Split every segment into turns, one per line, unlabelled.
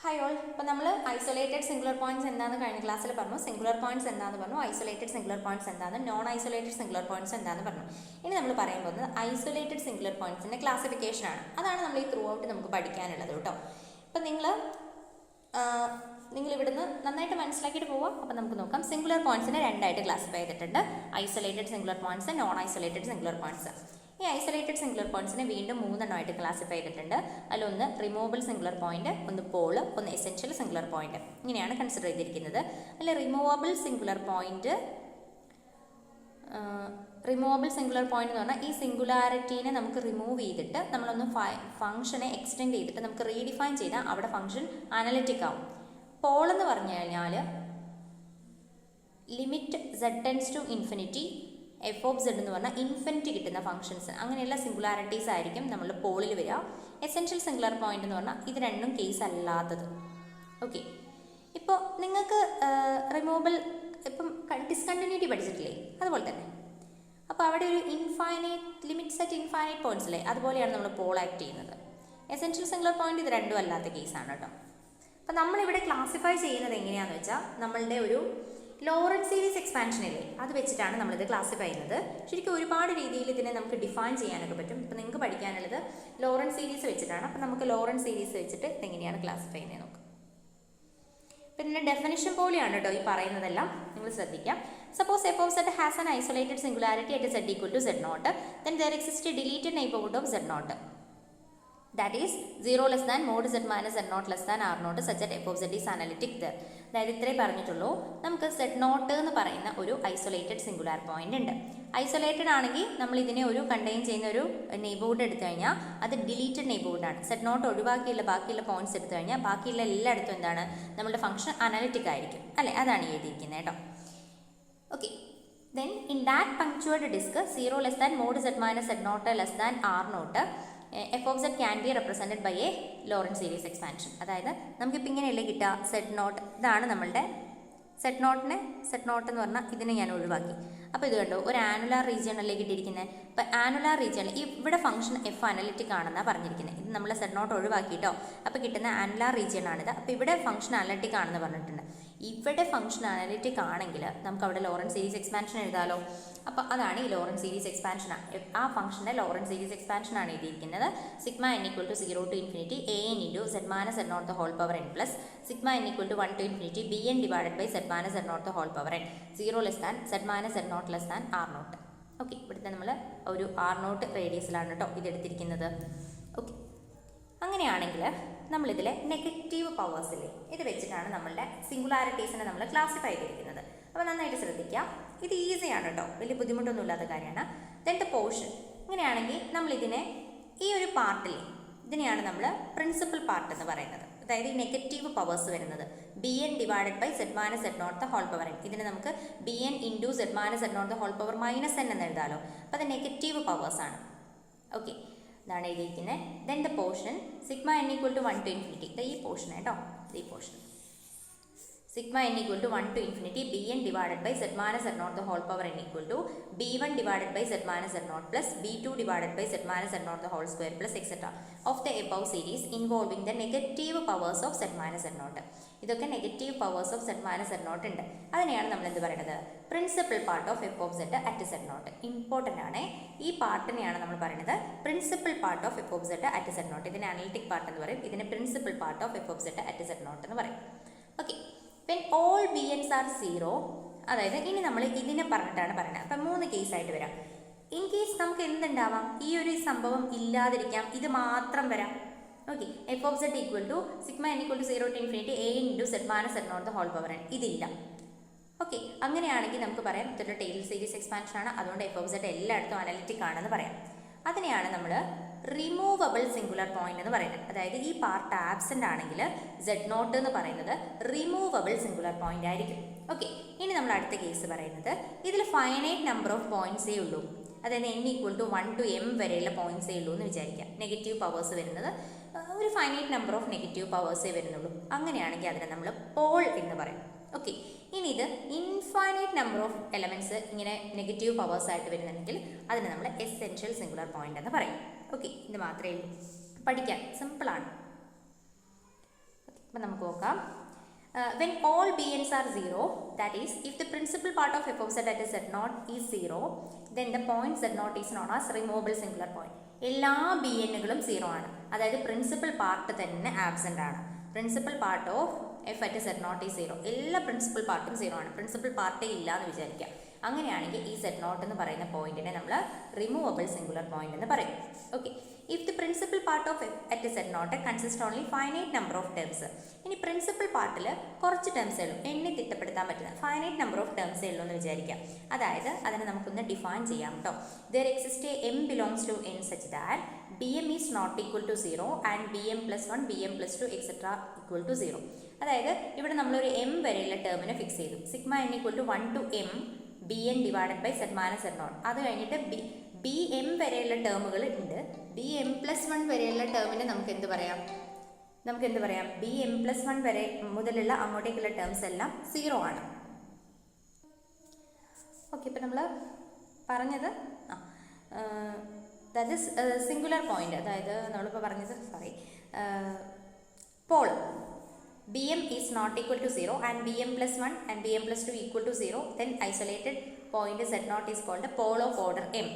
Hi all. ഇപ്പോൾ നമ്മൾ isolated singular points എന്താണെന്ന് കഴിഞ്ഞ ക്ലാസ്സിൽ പറഞ്ഞു. സിംഗുലർ പോയിന്റ്സ് എന്താണെന്ന് പറഞ്ഞു, ഐസൊലേറ്റഡ് സിംഗുലർ പോയിന്റ്സ് എന്താണെന്ന്, നോൺ ഐസൊലേറ്റഡ് സിംഗുലർ പോയിന്റ്സ് എന്താണെന്ന് പറഞ്ഞു. ഇനി നമ്മൾ പറയാൻ പോകുന്നത് ഐസൊലേറ്റഡ് സിംഗുലർ പോയിന്റ്സിൻ്റെ ക്ലാസിഫിക്കേഷൻ ആണ്. അതാണ് നമ്മൾ ഈ ത്രൂ ഔട്ട് നമുക്ക് പഠിക്കാനുള്ളത് കേട്ടോ. ഇപ്പം നിങ്ങൾ ഇവിടുന്ന് നന്നായിട്ട് മനസ്സിലാക്കിയിട്ട് പോവാം. അപ്പം നമുക്ക് നോക്കാം. സിംഗുലർ പോയിന്റ്സിനെ രണ്ടായിട്ട് ക്ലാസിഫൈ ചെയ്തിട്ടുണ്ട്. Isolated singular points, non isolated singular points. ഈ ഐസൊലേറ്റഡ് സിംഗുലർ പോയിന്റ്സിനെ വീണ്ടും മൂന്നെണ്ണമായിട്ട് ക്ലാസിഫൈ ചെയ്തിട്ടുണ്ട്. അതിലൊന്ന് റിമൂവബിൾ സിംഗുലർ പോയിന്റ്, ഒന്ന് പോള്, ഒന്ന് എസെൻഷ്യൽ സിംഗുലർ പോയിന്റ്. ഇങ്ങനെയാണ് കൺസിഡർ ചെയ്തിരിക്കുന്നത്. അതിൽ റിമൂവബിൾ സിംഗുലർ പോയിന്റ് എന്ന് പറഞ്ഞാൽ ഈ സിംഗുലാരിറ്റീനെ നമുക്ക് റിമൂവ് ചെയ്തിട്ട് നമ്മളൊന്ന് ഫംഗ്ഷനെ എക്സ്റ്റെൻഡ് ചെയ്തിട്ട് നമുക്ക് റീഡിഫൈൻ ചെയ്താൽ അവിടെ ഫംഗ്ഷൻ അനലിറ്റിക് ആവും. പോൾ എന്ന് പറഞ്ഞു കഴിഞ്ഞാൽ limit z tends to infinity F of Z എന്ന് പറഞ്ഞാൽ ഇൻഫിനിറ്റി കിട്ടുന്ന ഫംഗ്ഷൻസ്, അങ്ങനെയുള്ള സിംഗുലാരിറ്റീസ് ആയിരിക്കും നമ്മൾ പോളിൽ വരിക. എസെൻഷ്യൽ സിംഗുലർ പോയിന്റ് എന്ന് പറഞ്ഞാൽ ഇത് രണ്ടും കേസ് അല്ലാത്തത്. ഓക്കെ, ഇപ്പോൾ നിങ്ങൾക്ക് റിമൂവബിൾ ഇപ്പം ഡിസ്കണ്ടിന്യൂറ്റി പഠിച്ചിട്ടില്ലേ, അതുപോലെ തന്നെ അപ്പോൾ അവിടെ ഒരു infinite limits at infinite points അല്ലേ, അതുപോലെയാണ് നമ്മൾ പോൾ ആക്ട് ചെയ്യുന്നത്. എസെൻഷ്യൽ സിംഗുലർ പോയിന്റ് ഇത് രണ്ടും അല്ലാത്ത കേസാണ് കേട്ടോ. അപ്പോൾ നമ്മളിവിടെ ക്ലാസിഫൈ ചെയ്യുന്നത് എങ്ങനെയാണെന്ന് വെച്ചാൽ നമ്മളുടെ ഒരു ലോറൻസ് സീരീസ് എക്സ്പാൻഷൻ ഇല്ലേ, അത് വെച്ചിട്ടാണ് നമ്മളിത് ക്ലാസിഫൈ ചെയ്യുന്നത്. ശരിക്കും ഒരുപാട് രീതിയിൽ ഇതിനെ നമുക്ക് ഡിഫൈൻ ചെയ്യാനൊക്കെ പറ്റും. ഇപ്പോൾ നിങ്ങൾക്ക് പഠിക്കാനുള്ളത് ലോറൻസ് സീരീസ് വെച്ചിട്ടാണ്. അപ്പോൾ നമുക്ക് ലോറൻസ് സീരീസ് വെച്ചിട്ട് ഇതെങ്ങനെയാണ് ക്ലാസിഫൈ ചെയ്യുന്നത് നോക്കാം. പിന്നെ ഡെഫിനിഷൻ പോലെയാണ് കേട്ടോ ഈ പറയുന്നതെല്ലാം, നിങ്ങൾ ശ്രദ്ധിക്കാം. Suppose F of Z has an isolated singularity at z equal to z0, then there exists a deleted neighborhood of z0. That is 0 less than mod z minus z0 less than r0 such that f of z is analytic there. അതായത് ഇത്രേ പറഞ്ഞിട്ടുള്ളൂ. നമുക്ക് z0 എന്ന് പറയുന്ന ഒരു isolated singular point ഉണ്ട്. Isolated ആണെങ്കിൽ നമ്മൾ ഇതിനെ ഒരു കണ്ടെയ്ൻ ചെയ്യുന്ന ഒരു നെയ്ബർഹുഡ് എടുത്തു കഴിഞ്ഞാൽ അത് ഡിലീറ്റഡ് നെയ്ബർഹുഡാണ്. z0 ഒഴിവാക്കിയുള്ള ബാക്കിയുള്ള പോയിന്റ്സ് എടുത്തു കഴിഞ്ഞാൽ ബാക്കിയുള്ള എല്ലായിടത്തും എന്താണ്, നമ്മുടെ ഫംഗ്ഷൻ അനലിറ്റിക് ആയിരിക്കും അല്ലേ, അതാണ് എഴുതിയിരിക്കുന്നത് കേട്ടോ. Okay, then in that punctured disk 0 less than mod z minus z0 less than r0 F of Z can be represented by a Laurent series expansion. അതായത് നമുക്കിപ്പോൾ ഇങ്ങനെയല്ലേ കിട്ടുക, z0 ഇതാണ് നമ്മളുടെ z0 എന്ന് പറഞ്ഞാൽ ഇതിനെ ഞാൻ ഒഴിവാക്കി. അപ്പോൾ ഇത് കണ്ടോ, ഒരു ആനുലാർ റീജിയണല്ലേ കിട്ടിയിരിക്കുന്നത്. അപ്പോൾ ആനുലാർ റീജിയണിൽ ഇവിടെ ഫംഗ്ഷൻ എഫ് അനലിറ്റിക് ആണെന്നാണ് പറഞ്ഞിരിക്കുന്നത്. ഇത് നമ്മൾ z0 ഒഴിവാക്കിയിട്ടോ, അപ്പോൾ കിട്ടുന്ന ആനുലാർ റീജിയൺ ആണിത്. അപ്പോൾ ഇവിടെ ഫംഗ്ഷൻ അനലിറ്റിക് ആണെന്ന് പറഞ്ഞിട്ടുണ്ട്. ഇവിടെ ഫംഗ്ഷൻ അനലിറ്റിക് ആണെങ്കിൽ നമുക്ക് അവിടെ ലോറൻസ് സീരീസ് എക്സ്പാൻഷൻ എഴുതാമല്ലോ. അപ്പോൾ അതാണ് ഈ ലോറൻസ് സീരീസ് എക്സ്പാൻഷൻ. ആ ഫംഗ്ഷൻ്റെ ലോറൻസ് സീരീസ് എക്സ്പാൻഷൻ ആണ് എഴുതിയിരിക്കുന്നത്. Sigma n equal to 0 to infinity an into z minus z0 the whole power n plus sigma n equal to 1 to infinity bn divided by z minus z0 the whole power n 0 less than z minus z0 less than r0. Okay, ഇവിടുത്തെ നമ്മൾ ഒരു r0 റേഡിയസിലാണ് കേട്ടോ ഇതെടുത്തിരിക്കുന്നത്. Okay, അങ്ങനെയാണെങ്കിൽ നമ്മളിതിലെ negative പവേഴ്സിലെ ഇത് വെച്ചിട്ടാണ് നമ്മളുടെ സിംഗുലാരിറ്റീസിനെ നമ്മൾ classify ചെയ്തിരിക്കുന്നത്. അപ്പോൾ നന്നായിട്ട് ശ്രദ്ധിക്കുക, ഇത് ഈസിയാണ് കേട്ടോ, വലിയ ബുദ്ധിമുട്ടൊന്നും ഇല്ലാത്ത കാര്യമാണ്. ദെൻ ദ പോർഷൻ, ഇങ്ങനെയാണെങ്കിൽ നമ്മളിതിനെ ഈ ഒരു പാർട്ടിൽ ഇതിനെയാണ് നമ്മൾ പ്രിൻസിപ്പൽ പാർട്ട് എന്ന് പറയുന്നത്. അതായത് ഈ നെഗറ്റീവ് പവേഴ്സ് വരുന്നത് bn divided by z minus z0 the whole power n. ഇതിനെ നമുക്ക് bn into z minus z0 the whole power minus n എന്ന് എഴുതാമല്ലോ. അപ്പോൾ അത് നെഗറ്റീവ് പവേഴ്സാണ്. ഓക്കെ, ഇതാണ് എഴുതിയിരിക്കുന്നത്. Then the portion sigma n equal to 1 to infinity, ഈ portion കേട്ടോ, ഈ portion sigma n equal to 1 to infinity bn divided by z minus z0 the whole power n equal to b1 divided by z minus z0 plus b2 divided by z minus z0 the whole square plus etc. of the above series involving the negative powers of z minus z0. ഇതൊക്കെ negative powers of z minus z0 ഉണ്ട്. അതിനെയാണ് നമ്മൾ എന്ത് പറയുന്നത്, principal part of F of Z at z0. Important ആണ്, ഈ പാർട്ടിനെയാണ് നമ്മൾ പറയുന്നത് principal part of F of Z at z0. ഇതിനെ അനലിറ്റിക് പാർട്ട് എന്ന് പറയും, ഇതിനെ principal part of F of Z at z0 എന്ന് പറയും. Okay, when all bn's are 0, അതായത് ഇനി നമ്മൾ ഇതിനെ പറഞ്ഞിട്ടാണ് പറയുന്നത്. അപ്പം 3 കേസായിട്ട് വരാം. ഇൻ കേസ് നമുക്ക് എന്തുണ്ടാവാം, ഈ ഒരു സംഭവം ഇല്ലാതിരിക്കാം, ഇത് മാത്രം വരാം. Okay, F of Z equal to sigma n equal to 0 to infinity a into z minus z0 the whole power n. ഇതില്ല. ഓക്കെ, അങ്ങനെയാണെങ്കിൽ നമുക്ക് പറയാം ഇതൊരു ടെയ്ലർ സീരീസ് എക്സ്പാൻഷൻ ആണ്, അതുകൊണ്ട് എഫ് ഓഫ് സെഡ് എല്ലായിടത്തും അനലിറ്റിക് ആണെന്ന് പറയാം. അതിനെയാണ് നമ്മൾ റിമൂവബിൾ സിംഗുലർ പോയിന്റ് എന്ന് പറയുന്നത്. അതായത് ഈ പാർട്ട് ആബ്സെൻ്റ് ആണെങ്കിൽ z0 എന്ന് പറയുന്നത് റിമൂവബിൾ സിംഗുലർ പോയിന്റ് ആയിരിക്കും. ഓക്കെ, ഇനി നമ്മൾ അടുത്ത കേസ് പറയുന്നത് ഇതിൽ ഫൈനൈറ്റ് നമ്പർ ഓഫ് പോയിന്റ്സേ ഉള്ളൂ. അതായത് n equal to 1 to m വരെയുള്ള പോയിന്റ്സേ ഉള്ളൂ എന്ന് വിചാരിക്കാം. നെഗറ്റീവ് പവേഴ്സ് വരുന്നത് ഒരു ഫൈനൈറ്റ് നമ്പർ ഓഫ് നെഗറ്റീവ് പവേഴ്സേ വരുന്നുള്ളൂ. അങ്ങനെയാണെങ്കിൽ അതിനെ നമ്മൾ പോൾ എന്ന് പറയും. ഓക്കെ, ഇനി ഇത് ഇൻഫൈനൈറ്റ് നമ്പർ ഓഫ് എലമെൻറ്റ്സ് ഇങ്ങനെ നെഗറ്റീവ് പവേഴ്സ് ആയിട്ട് വരുന്നുണ്ടെങ്കിൽ അതിനെ നമ്മൾ എസെൻഷ്യൽ സിംഗുലർ പോയിന്റ് എന്ന് പറയും. ഓക്കെ, ഇത് മാത്രമേ ഉള്ളൂ, പഠിക്കാൻ സിമ്പിളാണ്. അപ്പം നമുക്ക് നോക്കാം. When all bn's are 0, that is, if the principal part of f of z at z0 is 0, then the point z0 is known as removable singular point. എല്ലാ bnകളും 0 ആണ്, അതായത് പ്രിൻസിപ്പൽ പാർട്ട് തന്നെ ആബ്സെൻ്റ് ആണ്. Principal part of F at z0 is 0. എല്ലാ principal പാർട്ടും 0 ആണ്, principal part A ഇല്ല എന്ന് വിചാരിക്കാം. അങ്ങനെയാണെങ്കിൽ ഈ z0 എന്ന് പറയുന്ന പോയിന്റിനെ നമ്മൾ റിമൂവബിൾ സിംഗുലർ പോയിന്റ് എന്ന് പറയും. Okay. If the principal part of f at z0 consists only finite number of terms. ഇനി പ്രിൻസിപ്പൽ പാർട്ടിൽ കുറച്ച് ടേംസേ ഉള്ളൂ, എണ്ണി തിട്ടപ്പെടുത്താൻ പറ്റുന്ന ഫൈനൈറ്റ് നമ്പർ ഓഫ് ടേംസേ ഉള്ളൂ എന്ന് വിചാരിക്കാം. അതായത് അതിനെ നമുക്കൊന്ന് ഡിഫൈൻ ചെയ്യാം കേട്ടോ. There exists a m belongs to n such that bm is not equal to 0 and bm plus 1, bm plus 2 etc. equal to 0. അതായത് ഇവിടെ നമ്മളൊരു m വരെയുള്ള ടേമിനെ ഫിക്സ് ചെയ്തു. Sigma n equal to 1 to m bn divided by z minus z0. അത് കഴിഞ്ഞിട്ട് B M വരെയുള്ള ടേമുകൾ ഉണ്ട്. B M plus 1 വരെയുള്ള ടേമിന് നമുക്ക് എന്ത് പറയാം, ബി എം പ്ലസ് 1 വരെ മുതലുള്ള അങ്ങോട്ടേക്കുള്ള ടേംസ് എല്ലാം 0 ആണ്. ഓക്കെ. ഇപ്പം നമ്മൾ പറഞ്ഞത് ദാറ്റ് ഈസ് സിംഗുലർ പോയിന്റ്, അതായത് നമ്മളിപ്പോൾ പറഞ്ഞത് Paul bm is not equal to 0 and bm plus 1 and bm plus 2 equal to 0, then isolated point z0 is called pole of order m.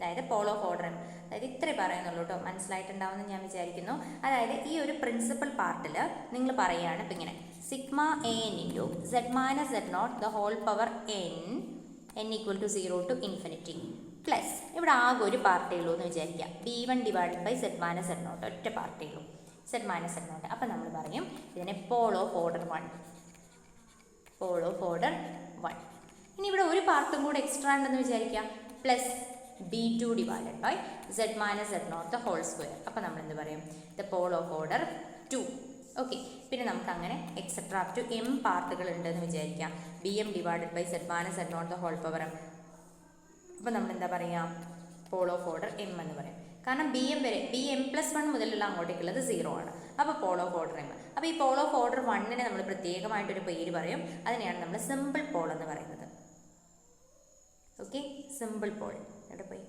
അതായത് പോൾ ഓഫ് ഓർഡർ m. അതായത് ഇത്രേ പറയുന്നുള്ളൂ കേട്ടോ, മനസ്സിലായിട്ടുണ്ടാവുമെന്ന് ഞാൻ വിചാരിക്കുന്നു. അതായത് ഈ ഒരു പ്രിൻസിപ്പൽ പാർട്ടിൽ നിങ്ങൾ പറയുകയാണ് ഇപ്പം ഇങ്ങനെ sigma A N into z minus z0 the whole power n equal to 0 to infinity plus ഇവിടെ ആകെ ഒരു പാർട്ടേ ഉള്ളൂ എന്ന് വിചാരിക്കുക, b1 divided by z minus z0, ഒറ്റ പാർട്ടേ ഉള്ളൂ z മൈനസ് z0. അപ്പം നമ്മൾ പറയും ഇതിനെ pole of order 1. Pole of order 1. ഇനി ഇവിടെ ഒരു പാർട്ടും കൂടെ എക്സ്ട്രാ ഉണ്ടെന്ന് വിചാരിക്കുക, plus b2 divided by z minus z0 the whole square. അപ്പം നമ്മൾ എന്ത് പറയും, the pole of order 2. Okay. പിന്നെ നമുക്ക് അങ്ങനെ എക്സെട്ര അപ് ടു m പാർട്ടുകൾ ഉണ്ടെന്ന് വിചാരിക്കാം, bm divided by z minus z0 the whole power m. അപ്പം നമ്മൾ എന്താ പറയുക, പോൾ ഓഫ് ഓർഡർ m എന്ന് പറയും. കാരണം ബി എം പ്ലസ് 1 മുതലുള്ള അങ്ങോട്ടേക്കുള്ളത് 0 ആണ്. അപ്പോൾ പോൾ ഓഫ് ഓർഡർ m. അപ്പോൾ ഈ പോൾ ഓഫ് ഓർഡർ 1നെ നമ്മൾ പ്രത്യേകമായിട്ടൊരു പേര് പറയും, അതിനെയാണ് നമ്മൾ സിമ്പിൾ പോൾ എന്ന് പറയുന്നത്. Okay, simple pole. ഇവിടെ പോയി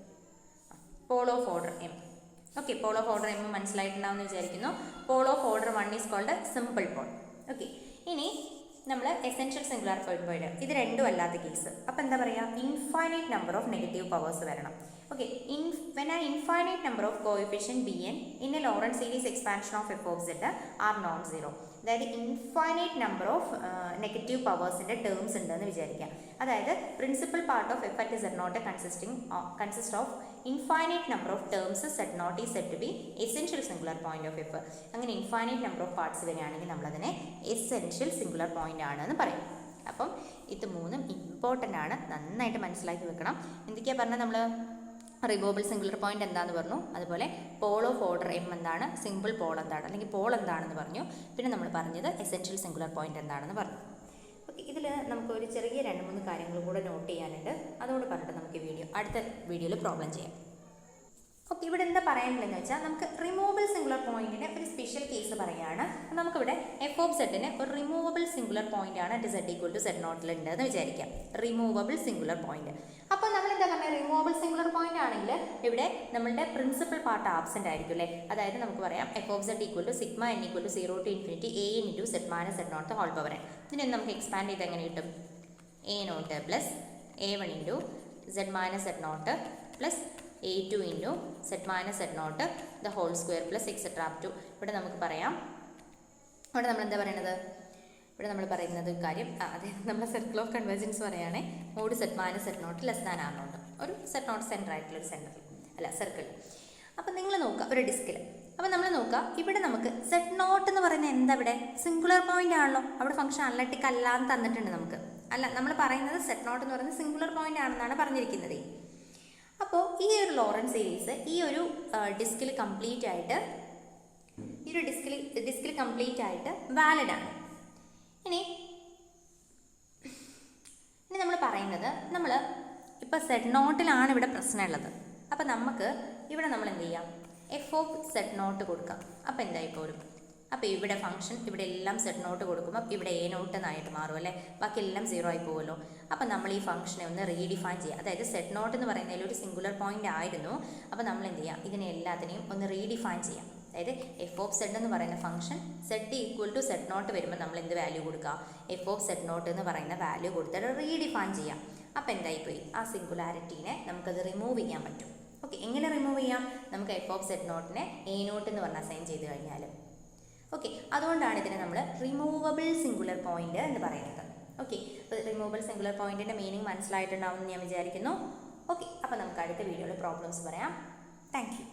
pole of order m. Okay, pole of order m മനസ്സിലായിട്ടുണ്ടാവുമെന്ന് വിചാരിക്കുന്നു. Pole of order 1 is called simple pole. Okay. ഇനി നമ്മൾ എസെൻഷ്യൽ സിംഗുലാർ പോയിന്റ്, ഇത് രണ്ടും അല്ലാത്ത കേസ്. അപ്പോൾ എന്താ പറയുക, infinite number of negative powers വരണം. Okay, when an infinite number of coefficient bn in a Lorentz series expansion of f of z are non-zero, അതായത് ഇൻഫൈനൈറ്റ് നമ്പർ ഓഫ് നെഗറ്റീവ് പവേഴ്സിൻ്റെ terms ഉണ്ടെന്ന് വിചാരിക്കാം. അതായത് principal part of F at z0 consist of infinite number of terms z0 is said to be essential singular point of F. അങ്ങനെ infinite number of parts വരികയാണെങ്കിൽ നമ്മളതിനെ essential singular point ആണെന്ന് പറയും. അപ്പം ഇത് മൂന്നും ഇമ്പോർട്ടൻ്റ് ആണ്, നന്നായിട്ട് മനസ്സിലാക്കി വെക്കണം. എന്തൊക്കെയാണ് പറഞ്ഞാൽ നമ്മൾ റിമൂവബിൾ സിംഗുലർ പോയിന്റ് എന്താണെന്ന് പറഞ്ഞു, അതുപോലെ പോൾ ഓഫ് ഓർഡർ m എന്താണ്, സിമ്പിൾ പോൾ എന്താണ് അല്ലെങ്കിൽ പോൾ എന്താണെന്ന് പറഞ്ഞു, പിന്നെ നമ്മൾ പറഞ്ഞത് എസെൻഷ്യൽ സിംഗുലർ പോയിന്റ് എന്താണെന്ന് പറഞ്ഞു. ഓക്കെ, ഇതിൽ നമുക്കൊരു ചെറിയ 2-3 കാര്യങ്ങൾ കൂടെ നോട്ട് ചെയ്യാനുണ്ട്, അതോട് പറഞ്ഞിട്ട് നമുക്ക് അടുത്ത വീഡിയോയിൽ പ്രോബ്ലം ചെയ്യാം. ഓക്കെ, ഇവിടെ എന്താ പറയാനുള്ളതെന്ന് വെച്ചാൽ നമുക്ക് റിമൂവബിൾ സിംഗുലർ പോയിന്റിന് ഒരു സ്പെഷ്യൽ കേസ് പറയുകയാണ്. നമുക്കിവിടെ എഫ് ഓഫ് സെഡിന് ഒരു റിമൂവബിൾ സിംഗുലർ പോയിന്റ് ആണ് at z equal to z0 ഉണ്ട് എന്ന് വിചാരിക്കാം. Removable singular point. അപ്പോൾ നമ്മൾ എന്താ പറയുക, റിമൂവബിൾ സിംഗുലർ പോയിന്റ് ആണെങ്കിൽ ഇവിടെ നമ്മളുടെ പ്രിൻസിപ്പൽ പാർട്ട് ആബ്സെന്റ് ആയിരിക്കും അല്ലേ. അതായത് നമുക്ക് പറയാം F of z equal to sigma n equal to 0 to infinity a n into z minus z0 whole power n. ഇതിനെ നമുക്ക് എക്സ്പാൻഡ് ചെയ്ത് എങ്ങനെ കിട്ടും, a0 plus a1 into z minus z0 plus a2 into z minus z0 the whole square plus etcetera up to. ഇവിടെ നമുക്ക് പറയാം, ഇവിടെ നമ്മൾ എന്താ പറയണത്, ഇവിടെ നമ്മൾ പറയുന്നത് കാര്യം അതെ, നമ്മൾ സർക്കിൾ ഓഫ് കൺവേർജൻസ് പറയുകയാണെങ്കിൽ mod z minus z0 less than ആണെന്നുണ്ട്, ഒരു z0 സെൻറ്റർ ആയിട്ടുള്ളൊരു സർക്കിൾ. അപ്പം നിങ്ങൾ നോക്കുക ഒരു ഡിസ്കിൽ. അപ്പം നമ്മൾ നോക്കുക ഇവിടെ നമുക്ക് z0 എന്ന് പറയുന്നത് എന്താ, ഇവിടെ സിംഗുലർ പോയിന്റ് ആണല്ലോ, അവിടെ ഫംഗ്ഷൻ അനലിറ്റിക് അല്ലാന്ന് തന്നിട്ടുണ്ട് നമുക്ക്. അല്ല, നമ്മൾ പറയുന്നത് z0 എന്ന് പറയുന്നത് സിംഗുലർ പോയിന്റ് ആണെന്നാണ് പറഞ്ഞിരിക്കുന്നത്. അപ്പോൾ ഈ ഒരു ലോറൻസ് സീരീസ് ഈ ഒരു ഡിസ്കിൽ കംപ്ലീറ്റ് ആയിട്ട് വാലിഡ് ആണ്. ഇനി നമ്മൾ പറയുന്നത്, നമ്മൾ ഇപ്പോൾ z0 ഇവിടെ പ്രശ്നമുള്ളത്. അപ്പം നമുക്ക് ഇവിടെ നമ്മൾ എന്ത് ചെയ്യാം, എഫ് ഓഫ് z0 കൊടുക്കാം. അപ്പോൾ എന്തായി പോരും, അപ്പോൾ ഇവിടെ ഫംഗ്ഷൻ ഇവിടെ എല്ലാം z0 കൊടുക്കുമ്പോൾ ഇവിടെ a0 എന്നായിട്ട് മാറും അല്ലേ, ബാക്കി എല്ലാം 0 ആയി പോകുമല്ലോ. അപ്പോൾ നമ്മൾ ഈ ഫംഗ്ഷനെ ഒന്ന് റീഡിഫൈൻ ചെയ്യുക. അതായത് z0 എന്ന് പറയുന്നതിൽ ഒരു സിംഗുലർ പോയിന്റ് ആയിരുന്നു. അപ്പോൾ നമ്മൾ എന്ത് ചെയ്യുക, ഇതിനെ എല്ലാത്തിനെയും ഒന്ന് റീഡിഫൈൻ ചെയ്യാം. അതായത് എഫ് ഓഫ് സെഡ് എന്ന് പറയുന്ന function Z equal to Z naught വരുമ്പോൾ നമ്മൾ എന്ത് വാല്യൂ കൊടുക്കുക, എഫ് ഓഫ് സെഡ് നോട്ട് എന്ന് പറയുന്ന വാല്യൂ കൊടുത്തിട്ട് റീഡിഫൈൻ ചെയ്യാം. അപ്പോൾ എന്തായിപ്പോയി, ആ സിംഗുലാരിറ്റീനെ നമുക്കത് റിമൂവ് ചെയ്യാൻ പറ്റും. ഓക്കെ, എങ്ങനെ റിമൂവ് ചെയ്യാം? നമുക്ക് എഫ് ഓഫ് സെഡ് നോട്ടിനെ എ നോട്ട് എന്ന് പറഞ്ഞ് അസൈൻ ചെയ്ത് കഴിഞ്ഞാൽ. ഓക്കെ, അതുകൊണ്ടാണ് ഇതിനെ നമ്മൾ റിമൂവബിൾ സിംഗുലർ പോയിന്റ് എന്ന് പറയുന്നത്. ഓക്കെ, അപ്പോൾ റിമൂവബിൾ സിംഗുലർ പോയിന്റിൻ്റെ മീനിങ് മനസ്സിലായിട്ടുണ്ടാവുമെന്ന് ഞാൻ വിചാരിക്കുന്നു. ഓക്കെ, അപ്പോൾ നമുക്ക് അടുത്ത വീഡിയോയിൽ പ്രോബ്ലംസ് പറയാം. Thank you.